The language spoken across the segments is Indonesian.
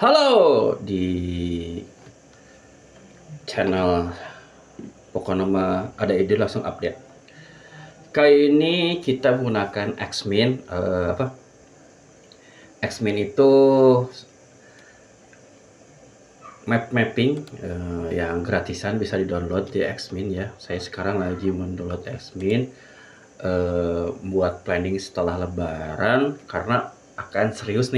Halo di channel pokoknya mah ada ide langsung update. Kali ini kita menggunakan Xmin. Xmin itu map mapping yang gratisan, bisa di-download di Xmin ya. Saya sekarang lagi mendownload Xmin buat planning setelah Lebaran karena akan serius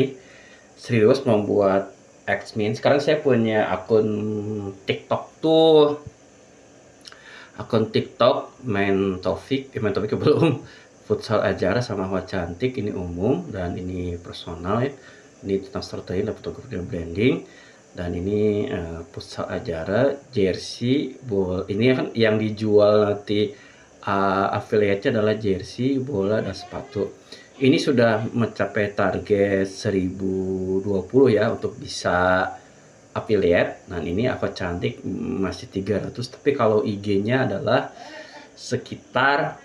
membuat Xmin. Sekarang saya punya akun TikTok tuh, main topik belum. Futsal ajar sama Hwa Cantik ini umum, dan ini personal ya. Ini tentang storytelling dan fotografi dan branding. Dan ini futsal ajara jersey bol. Ini kan yang dijual nanti, affiliate-nya adalah jersey, bola, dan sepatu. Ini sudah mencapai target 1020 ya untuk bisa affiliate. Nah, ini Hwa Cantik masih 300, tapi kalau IG-nya adalah sekitar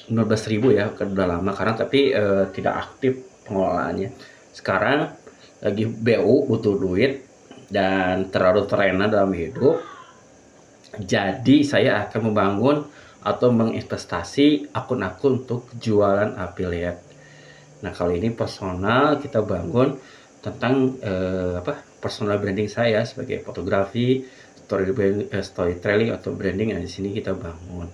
15.000 ya, udah lama karena tapi tidak aktif pengelolaannya. Sekarang lagi BU, butuh duit dan terlalu terlena dalam hidup. Jadi saya akan membangun atau menginvestasi akun-akun untuk jualan affiliate. Nah, kali ini personal, kita bangun tentang personal branding saya sebagai fotografi, storytelling atau branding. Nah, di sini kita bangun.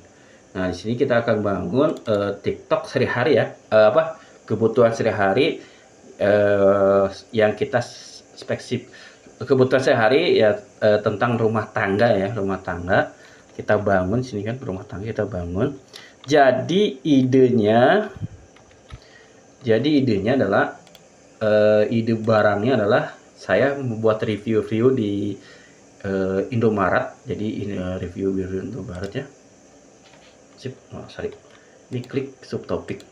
Nah, di sini kita akan bangun TikTok sehari-hari ya, kebutuhan sehari-hari yang kita kebutuhan sehari ya, tentang rumah tangga ya, rumah tangga kita bangun sini kan, rumah tangga kita bangun. Jadi idenya adalah ide barangnya adalah saya membuat review di Indomaret. Jadi ini review di Indomaret ya. Sip, sorry. Ini klik subtopik.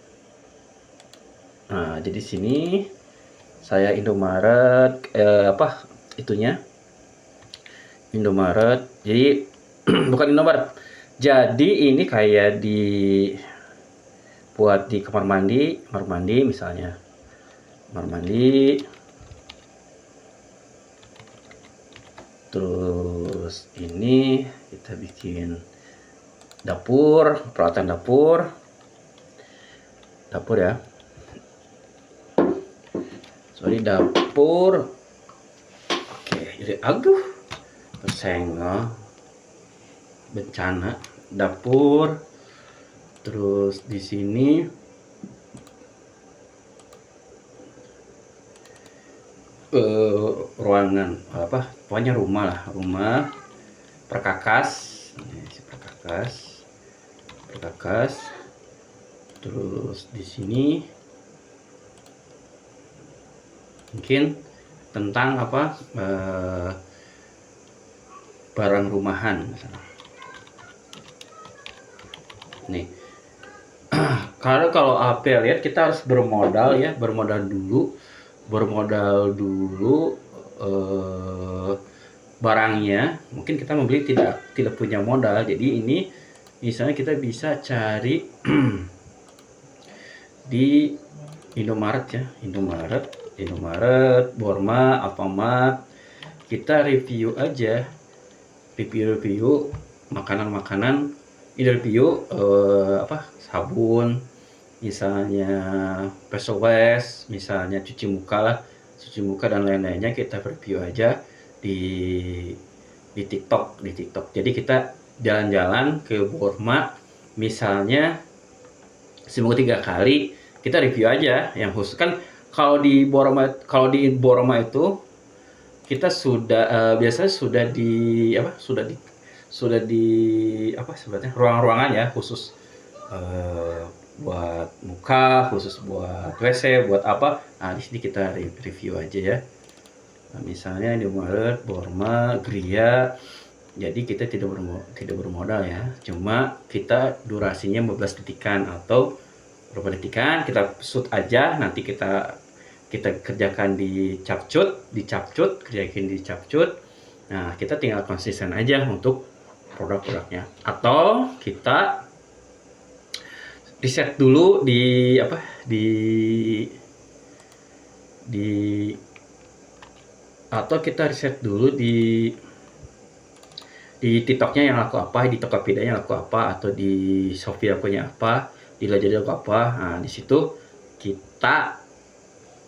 Nah, jadi sini saya Indomaret, itunya Indomaret. Jadi bukan Indomaret. Jadi ini kayak buat di kamar mandi misalnya. Kamar mandi. Terus ini kita bikin dapur, peralatan dapur ya. Sorry, dapur. Oke, jadi tersenggol bencana dapur. Terus di sini ruangan pokoknya rumah perkakas. Terus di sini mungkin tentang barang rumahan misalnya. Nih, karena kalau affiliate kita harus bermodal dulu barangnya. Mungkin kita membeli tidak punya modal. Jadi ini misalnya kita bisa cari di Indomaret ya, Indomaret, Borma, Alfamart. Kita review makanan, review sabun, misalnya Pesoles, misalnya cuci muka dan lain-lainnya. Kita review aja di TikTok. Jadi kita jalan-jalan ke Borma misalnya seminggu 3 kali, kita review aja yang khusus kan. Kalau di Borma itu kita sudah biasanya sudah di sebenarnya ruangan-ruangan ya, khusus buat muka, khusus buat WC, buat apa. Nah, di sini kita review aja ya. Nah, misalnya di Maret, Borma, Gria. Jadi kita tidak bermodal ya. Cuma kita durasinya 15 detikan atau berapa detikan, kita shoot aja. Nanti kita kerjakan di capcut. Nah, kita tinggal konsisten aja untuk produk-produknya. Atau kita riset dulu di atau kita riset dulu di TikToknya yang laku apa, di Tokopedia yang laku apa, atau di Shopee punya apa, di Lazada laku apa. Nah, di situ kita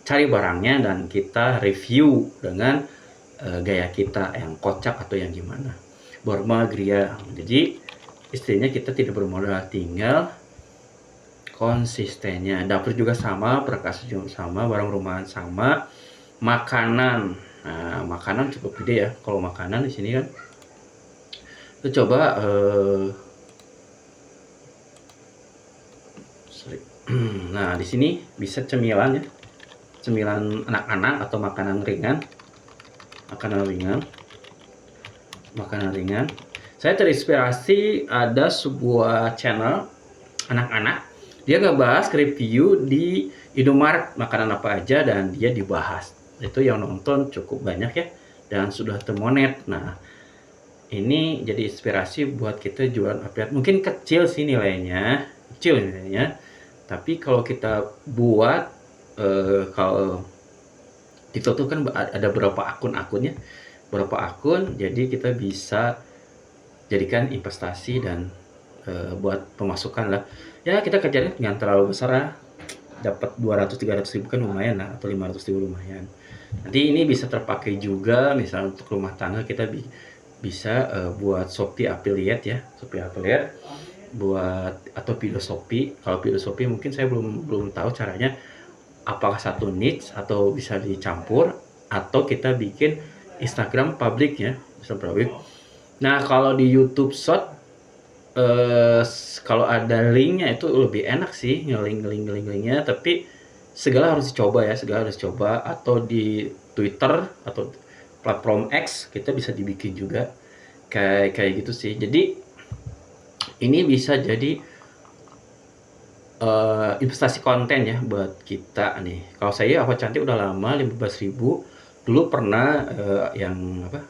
cari barangnya dan kita review dengan gaya kita yang kocak atau yang gimana. Borma Gria. Jadi istilahnya kita tidak bermodal, tinggal konsistennya. Dapur juga sama, perkas juga sama, barang rumahan sama, makanan. Nah, makanan cukup gede ya. Kalau makanan di sini kan kita coba nah di sini bisa cemilan ya, cemilan anak-anak atau makanan ringan. Saya terinspirasi ada sebuah channel anak-anak, dia ngebahas review di Indomaret makanan apa aja dan dia dibahas. Itu yang nonton cukup banyak ya, dan sudah termonet. Nah, ini jadi inspirasi buat kita jualan affiliate. Mungkin kecil sih nilainya, tapi kalau kita buat kalau TikTok tuh kan ada berapa akunnya, jadi kita bisa jadikan investasi dan buat pemasukan lah ya. Kita kerjain dengan terlalu besar lah, dapat 200-300 ribu kan lumayan lah, atau 500 ribu lumayan. Nanti ini bisa terpakai juga misalnya untuk rumah tangga. Kita bisa buat Shopee affiliate ya, buat, atau video Shopee. Kalau video Shopee mungkin saya belum tahu caranya, apakah satu niche atau bisa dicampur, atau kita bikin Instagram public ya, Nah, kalau di YouTube Short kalau ada linknya itu lebih enak sih, ngelink-linknya, tapi segala harus dicoba ya, atau di Twitter atau platform X kita bisa dibikin juga kayak gitu sih. Jadi ini bisa jadi investasi konten ya buat kita nih. Kalau saya Ahwat Cantik udah lama, 15.000. Dulu pernah yang apa,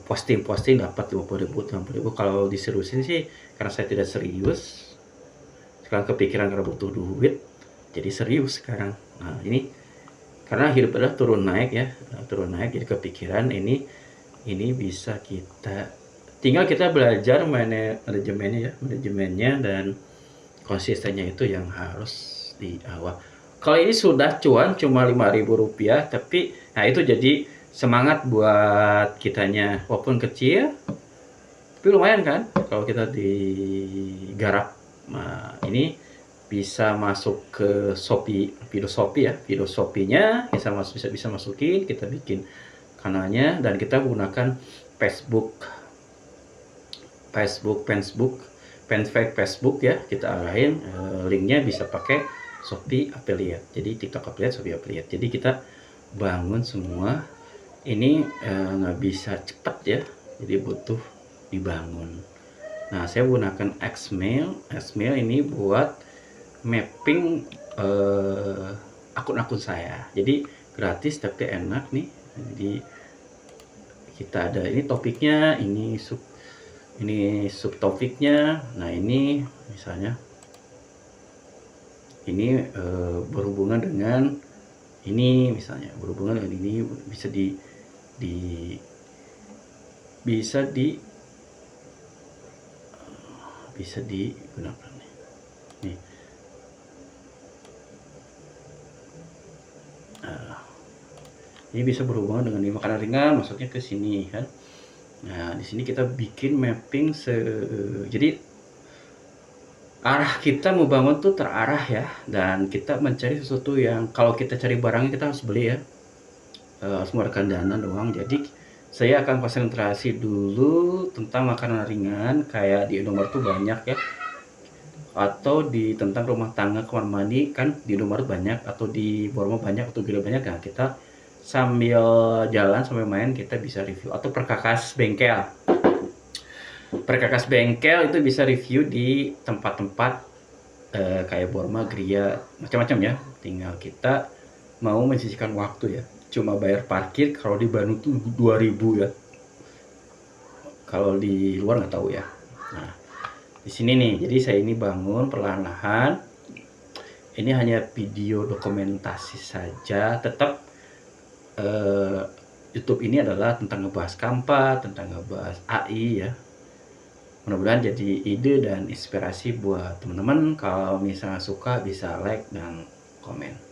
posting dapat 50.000, 60.000. Kalau diseriusin sih karena saya tidak serius, sekarang kepikiran karena butuh duit, jadi serius sekarang. Nah, ini karena hidup adalah turun naik ya, jadi kepikiran ini bisa tinggal kita belajar manajemennya dan konsistennya, itu yang harus di awal. Kalau ini sudah cuan cuma Rp5.000, tapi nah itu jadi semangat buat kitanya, walaupun kecil tapi lumayan kan kalau kita digarap. Nah, ini bisa masuk ke Shopee, video Shopee-nya bisa masukin, kita bikin kanalnya, dan kita gunakan Facebook ya, kita arahin linknya bisa pakai Shopee affiliate, jadi TikTok affiliate, Shopee affiliate. Jadi kita bangun semua ini nggak bisa cepat ya, jadi butuh dibangun. Nah, saya gunakan Xmail ini buat mapping akun-akun saya, jadi gratis tapi enak nih. Jadi kita ada ini topiknya, ini subtopiknya. Nah, ini misalnya ini berhubungan dengan ini, misalnya berhubungan dengan ini, bisa digunakan nih. Ini bisa berhubungan dengan makanan ringan, masuknya ke sini kan. Nah, di sini kita bikin mapping jadi arah kita mau bangun tuh terarah ya, dan kita mencari sesuatu yang kalau kita cari barangnya kita harus beli ya, harus mengeluarkan dana doang. Jadi saya akan konsentrasi dulu tentang makanan ringan, kayak di Indomaret tuh banyak ya, atau tentang rumah tangga, kamar mandi kan di Indomaret banyak, atau di Borma banyak, atau Gila banyak. Nah, kita sambil jalan sambil main kita bisa review, atau perkakas bengkel itu bisa review di tempat-tempat kayak Borma, Gria, macam-macam ya. Tinggal kita mau menyisihkan waktu ya, cuma bayar parkir kalau di Bandung tuh 2.000 ya, kalau di luar nggak tahu ya. Nah, di sini nih, jadi saya ini bangun perlahan-lahan. Ini hanya video dokumentasi saja, tetap YouTube ini adalah tentang ngebahas Canva, tentang ngebahas AI ya. Mudah-mudahan jadi ide dan inspirasi buat teman-teman. Kalau misalnya suka bisa like dan komen.